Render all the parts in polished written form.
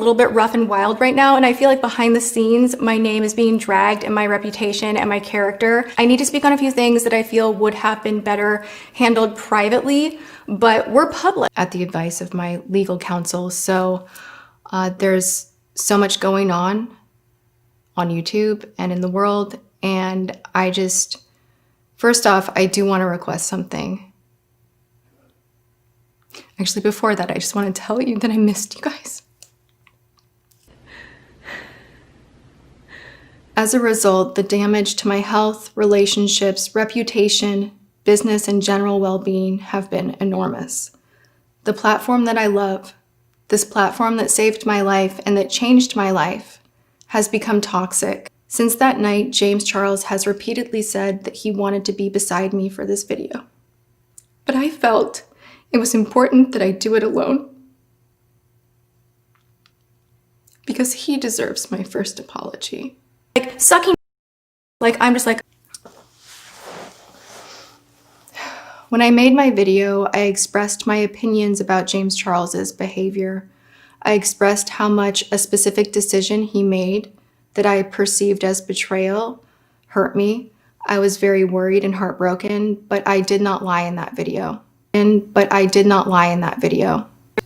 A little bit rough and wild right now, and I feel like behind the scenes my name is being dragged and my reputation and my character. I need to speak on a few things that I feel would have been better handled privately, but we're public at the advice of my legal counsel. So there's so much going on YouTube and in the world, and first off, I do want to request something. Actually, before that, I just want to tell you that I missed you guys. As a result, the damage to my health, relationships, reputation, business, and general well-being have been enormous. The platform that I love, this platform that saved my life and that changed my life, has become toxic. Since that night, James Charles has repeatedly said that he wanted to be beside me for this video. But I felt it was important that I do it alone, because he deserves my first apology. Like, sucking, I'm just like, when I made my video, I expressed my opinions about James Charles's behavior. I expressed how much a specific decision he made that I perceived as betrayal hurt me. I was very worried and heartbroken, but I did not lie in that video.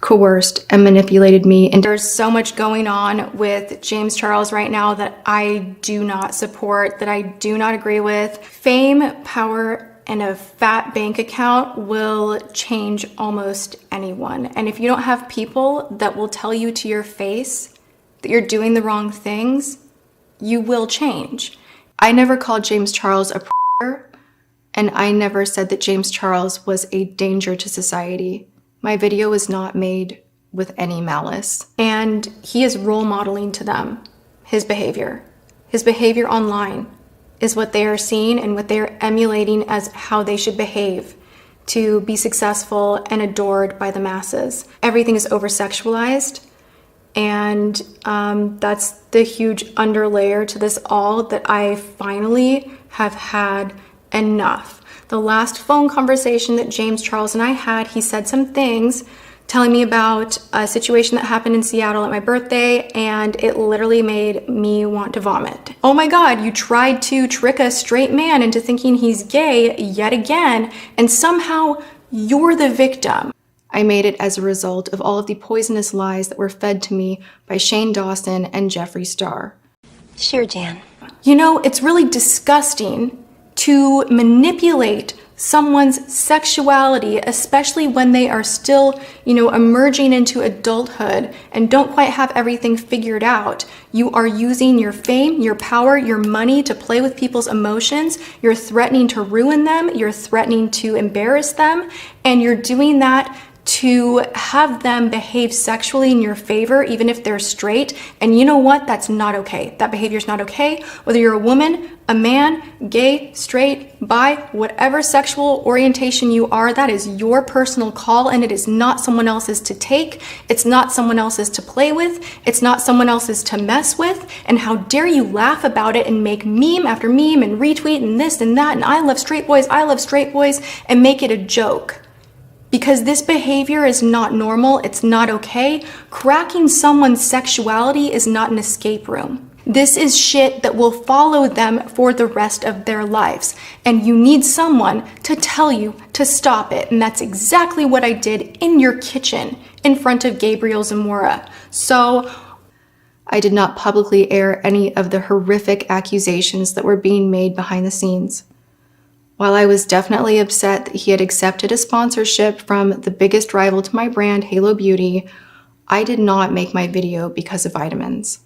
Coerced and manipulated me. And there's so much going on with James Charles right now that I do not support, that I do not agree with. Fame, power, and a fat bank account will change almost anyone. And if you don't have people that will tell you to your face that you're doing the wrong things, you will change. I never called James Charles a predator, and I never said that James Charles was a danger to society. My video was not made with any malice. And he is role modeling to them his behavior. His behavior online is what they are seeing and what they are emulating as how they should behave to be successful and adored by the masses. Everything is over-sexualized, and that's the huge underlayer to this all, that I finally have had enough. The last phone conversation that James Charles and I had, he said some things telling me about a situation that happened in Seattle at my birthday, and it literally made me want to vomit. Oh my God, you tried to trick a straight man into thinking he's gay yet again, and somehow you're the victim. I made it as a result of all of the poisonous lies that were fed to me by Shane Dawson and Jeffree Star. Sure, Jan. You know, it's really disgusting to manipulate someone's sexuality, especially when they are still, emerging into adulthood and don't quite have everything figured out. You are using your fame, your power, your money to play with people's emotions. You're threatening to ruin them. You're threatening to embarrass them. And you're doing that to have them behave sexually in your favor, even if they're straight. And you know what? That's not okay. That behavior is not okay. Whether you're a woman, a man, gay, straight, bi, whatever sexual orientation you are, that is your personal call, and it is not someone else's to take. It's not someone else's to play with. It's not someone else's to mess with. And how dare you laugh about it and make meme after meme and retweet and this and that and I love straight boys, and make it a joke. Because this behavior is not normal, it's not okay. Cracking someone's sexuality is not an escape room. This is shit that will follow them for the rest of their lives. And you need someone to tell you to stop it. And that's exactly what I did in your kitchen in front of Gabriel Zamora. So I did not publicly air any of the horrific accusations that were being made behind the scenes. While I was definitely upset that he had accepted a sponsorship from the biggest rival to my brand, Halo Beauty, I did not make my video because of vitamins.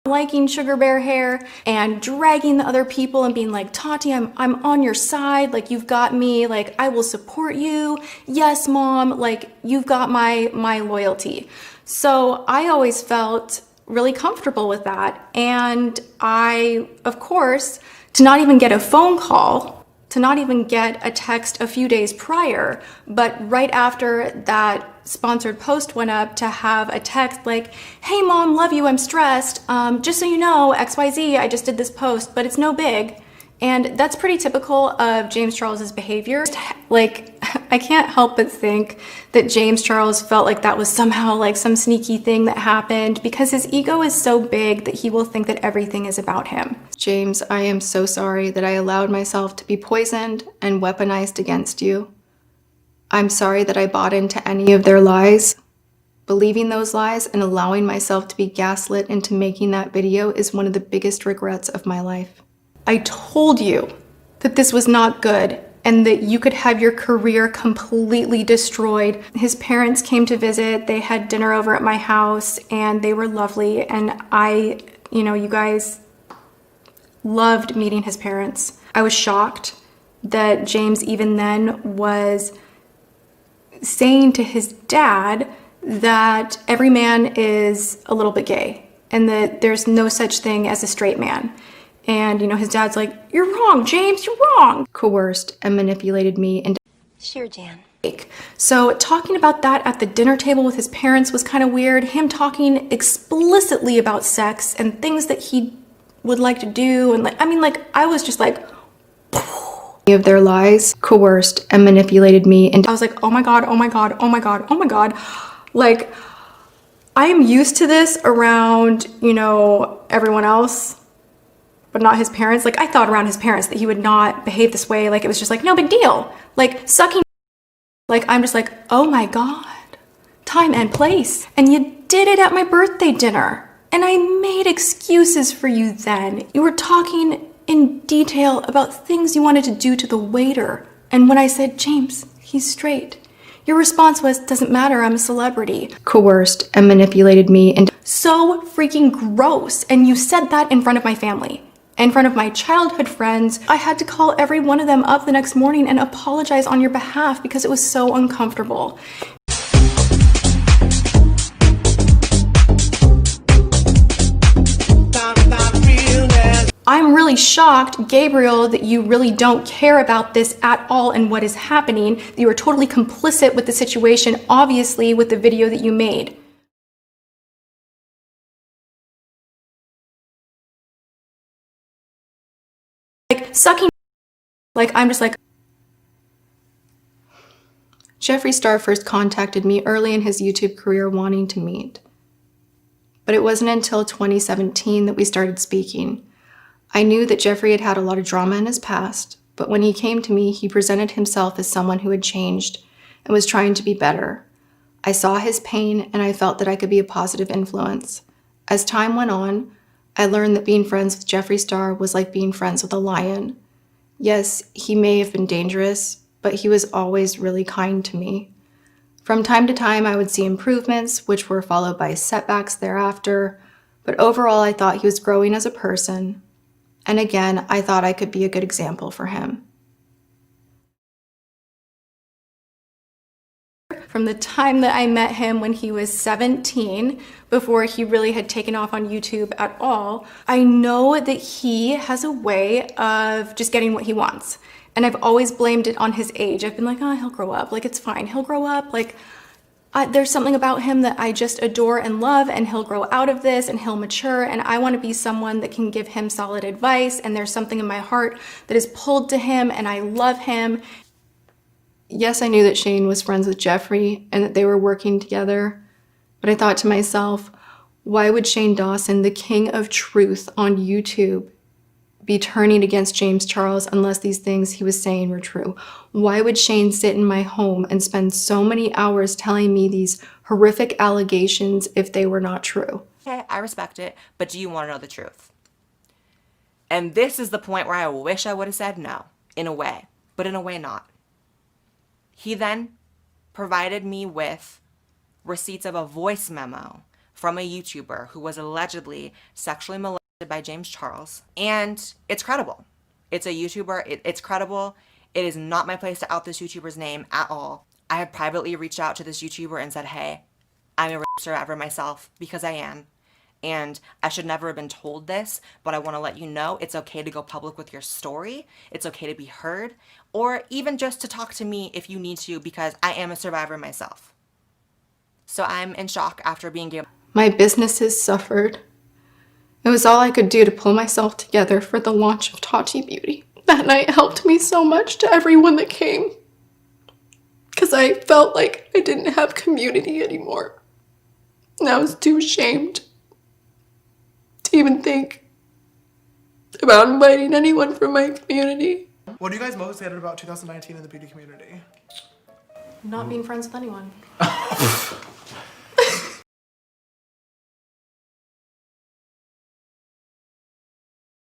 Liking Sugar Bear hair and dragging the other people and being like, Tati, I'm on your side, like you've got me, like I will support you. Yes, mom, like you've got my loyalty. So I always felt really comfortable with that. And I, of course, to not even get a phone call, to not even get a text a few days prior, but right after that sponsored post went up, to have a text like, hey mom, love you, I'm stressed. Just so you know, XYZ, I just did this post, but it's no big. And that's pretty typical of James Charles's behavior. Like, I can't help but think that James Charles felt like that was somehow like some sneaky thing that happened because his ego is so big that he will think that everything is about him. James, I am so sorry that I allowed myself to be poisoned and weaponized against you. I'm sorry that I bought into any of their lies. Believing those lies and allowing myself to be gaslit into making that video is one of the biggest regrets of my life. I told you that this was not good and that you could have your career completely destroyed. His parents came to visit, they had dinner over at my house, and they were lovely. And you guys loved meeting his parents. I was shocked that James even then was saying to his dad that every man is a little bit gay and that there's no such thing as a straight man. And, his dad's like, "You're wrong, James, you're wrong." Coerced and manipulated me into Sure, Jan. So talking about that at the dinner table with his parents was kind of weird. Him talking explicitly about sex and things that he would like to do. And I was just like, of their lies, coerced and manipulated me into I was like, oh my God, oh my God, oh my God, oh my God. Like, I am used to this around, everyone else, but not his parents. Like, I thought around his parents that he would not behave this way. Like, it was just like, no big deal. Like, sucking. Like, I'm just like, oh my God, time and place. And you did it at my birthday dinner. And I made excuses for you then. You were talking in detail about things you wanted to do to the waiter. And when I said, James, he's straight, your response was, doesn't matter, I'm a celebrity. Coerced and manipulated me into So freaking gross. And you said that in front of my family, in front of my childhood friends. I had to call every one of them up the next morning and apologize on your behalf because it was so uncomfortable. I'm really shocked, Gabriel, that you really don't care about this at all and what is happening, that you are totally complicit with the situation, obviously, with the video that you made. Like, sucking, like, I'm just like. Jeffree Star first contacted me early in his YouTube career wanting to meet. But it wasn't until 2017 that we started speaking. I knew that Jeffree had had a lot of drama in his past, but when he came to me, he presented himself as someone who had changed and was trying to be better. I saw his pain and I felt that I could be a positive influence. As time went on, I learned that being friends with Jeffree Star was like being friends with a lion. Yes, he may have been dangerous, but he was always really kind to me. From time to time, I would see improvements, which were followed by setbacks thereafter, but overall, I thought he was growing as a person. And again, I thought I could be a good example for him. From the time that I met him when he was 17, before he really had taken off on YouTube at all, I know that he has a way of just getting what he wants. And I've always blamed it on his age. I've been like, oh, he'll grow up. Like, it's fine. He'll grow up. Like, there's something about him that I just adore and love, and he'll grow out of this and he'll mature, and I want to be someone that can give him solid advice, and there's something in my heart that is pulled to him, and I love him. Yes, I knew that Shane was friends with Jeffree and that they were working together, but I thought to myself, why would Shane Dawson, the king of truth on YouTube, be turning against James Charles unless these things he was saying were true? Why would Shane sit in my home and spend so many hours telling me these horrific allegations if they were not true? Okay, I respect it, but do you want to know the truth? And this is the point where I wish I would have said no, in a way, but in a way not. He then provided me with receipts of a voice memo from a YouTuber who was allegedly sexually molested by James Charles, and it's credible. It's a YouTuber, it's credible. It is not my place to out this YouTuber's name at all. I have privately reached out to this YouTuber and said, hey, I'm a rape survivor myself, because I am, and I should never have been told this, but I want to let you know it's okay to go public with your story. It's okay to be heard, or even just to talk to me if you need to, because I am a survivor myself. So I'm in shock after being given. My businesses suffered. It was all I could do to pull myself together for the launch of Tati Beauty. That night helped me so much to everyone that came. because I felt like I didn't have community anymore. And I was too ashamed to even think about inviting anyone from my community. What are you guys most excited about 2019 in the beauty community? Not being friends with anyone.